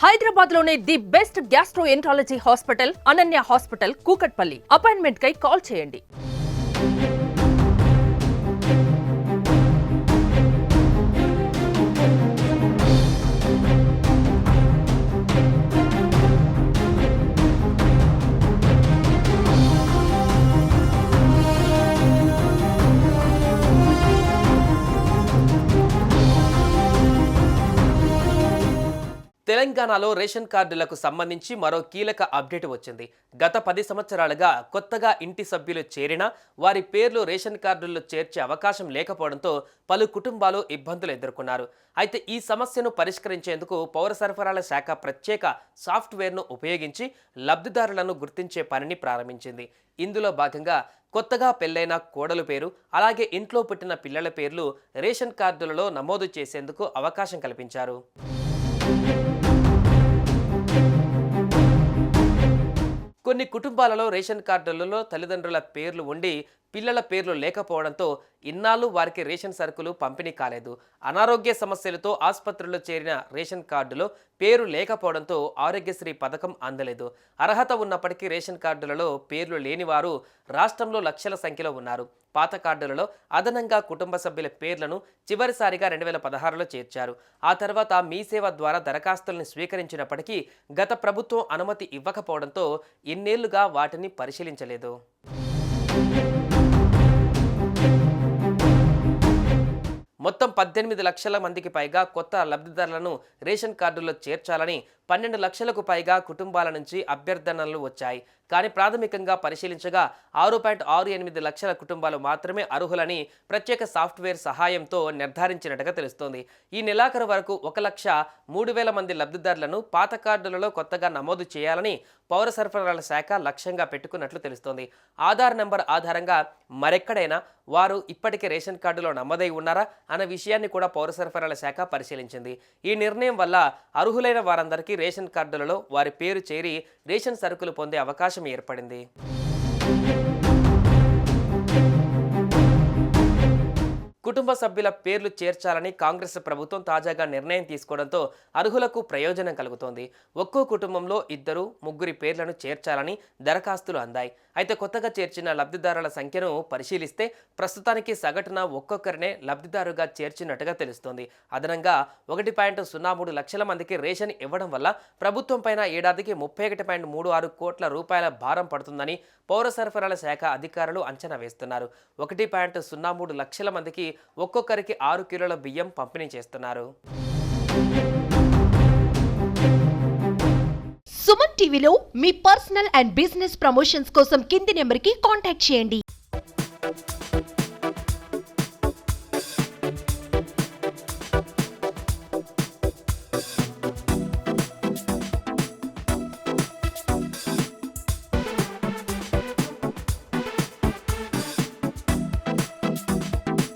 హైదరాబాద్ లోనే the best gastroenterology hospital Ananya hospital Kukatpally. Appointment కై call చేయండి. తెలంగాణలో రేషన్ కార్డులకు సంబంధించి మరో కీలక అప్డేట్ వచ్చింది. గత 10 సంవత్సరాలుగా కొత్తగా ఇంటి సభ్యులు చేరినా వారి పేర్లు రేషన్ కార్డుల్లో చేర్చే అవకాశం లేకపోవడంతో పలు కుటుంబాలు ఇబ్బందులు ఎదుర్కొన్నారు. అయితే ఈ సమస్యను పరిష్కరించేందుకు పౌర సరఫరాల శాఖ ప్రత్యేక సాఫ్ట్వేర్ను ఉపయోగించి లబ్ధిదారులను గుర్తించే పనిని ప్రారంభించింది. ఇందులో భాగంగా కొత్తగా పెళ్లైన కోడలు పేరు, అలాగే ఇంట్లో పుట్టిన పిల్లల పేర్లు రేషన్ కార్డులలో నమోదు చేసేందుకు అవకాశం కల్పించారు. కొన్ని కుటుంబాలలో రేషన్ కార్డులలో తల్లిదండ్రుల పేర్లు ఉండి పిల్లల పేర్లు లేకపోవడంతో ఇన్నాళ్ళు వారికి రేషన్ సరుకులు పంపిణీ కాలేదు. అనారోగ్య సమస్యలతో ఆసుపత్రుల్లో చేరిన రేషన్ కార్డులో పేరు లేకపోవడంతో ఆరోగ్యశ్రీ పథకం అందలేదు. అర్హత ఉన్నప్పటికీ రేషన్ కార్డులలో పేర్లు లేని వారు రాష్ట్రంలో లక్షల సంఖ్యలో ఉన్నారు. పాత కార్డులలో అదనంగా కుటుంబ సభ్యుల పేర్లను చివరిసారిగా 2016లో చేర్చారు. ఆ తర్వాత మీ సేవ ద్వారా దరఖాస్తులను స్వీకరించినప్పటికీ గత ప్రభుత్వం అనుమతి ఇవ్వకపోవడంతో ఇన్నేళ్లుగా వాటిని పరిశీలించలేదు. మొత్తం 18 లక్షల మందికి పైగా కొత్త లబ్ధిదారులను రేషన్ కార్డుల్లో చేర్చాలని 12 లక్షలకు పైగా కుటుంబాల నుంచి అభ్యర్థనలు వచ్చాయి. కానీ ప్రాథమికంగా పరిశీలించగా 6.68 లక్షల కుటుంబాలు మాత్రమే అర్హులని ప్రత్యేక సాఫ్ట్వేర్ సహాయంతో నిర్ధారించినట్టుగా తెలుస్తోంది. ఈ నెలాఖరు వరకు 1,03,000 మంది లబ్ధిదారులను పాత కార్డులలో కొత్తగా నమోదు చేయాలని పౌర సరఫరాల శాఖ లక్ష్యంగా పెట్టుకున్నట్లు తెలుస్తోంది. ఆధార్ నెంబర్ ఆధారంగా మరెక్కడైనా వారు ఇప్పటికే రేషన్ కార్డులో నమోదై ఉన్నారా అన్న విషయాన్ని కూడా పౌర సరఫరాల శాఖ పరిశీలించింది. ఈ నిర్ణయం వల్ల అర్హులైన వారందరికీ రేషన్ కార్డులలో వారి పేరు చేరి రేషన్ సరుకులు పొందే అవకాశం ఏర్పడింది. కుటుంబ సభ్యుల పేర్లు చేర్చాలని కాంగ్రెస్ ప్రభుత్వం తాజాగా నిర్ణయం తీసుకోవడంతో అర్హులకు ప్రయోజనం కలుగుతోంది. ఒక్కో కుటుంబంలో 2-3 పేర్లను చేర్చాలని దరఖాస్తులు అందాయి. అయితే కొత్తగా చేర్చిన లబ్ధిదారుల సంఖ్యను పరిశీలిస్తే ప్రస్తుతానికి సగటున ఒక్కొక్కరినే లబ్ధిదారుగా చేర్చినట్టుగా తెలుస్తోంది. అదనంగా 1.03 లక్షల మందికి రేషన్ ఇవ్వడం వల్ల ప్రభుత్వం పైన ఏడాదికి 31.36 కోట్ల రూపాయల భారం పడుతుందని పౌర సరఫరాల శాఖ అధికారులు అంచనా వేస్తున్నారు. 1.03 లక్షల మందికి ఒక్కొక్కరికి 6 కిలోల బియ్యం పంపిణీ చేస్తున్నారు. సుమన్ టీవీలో మీ పర్సనల్ అండ్ బిజినెస్ ప్రమోషన్స్ కోసం కింది నెంబర్కి కాంటాక్ట్ చేయండి.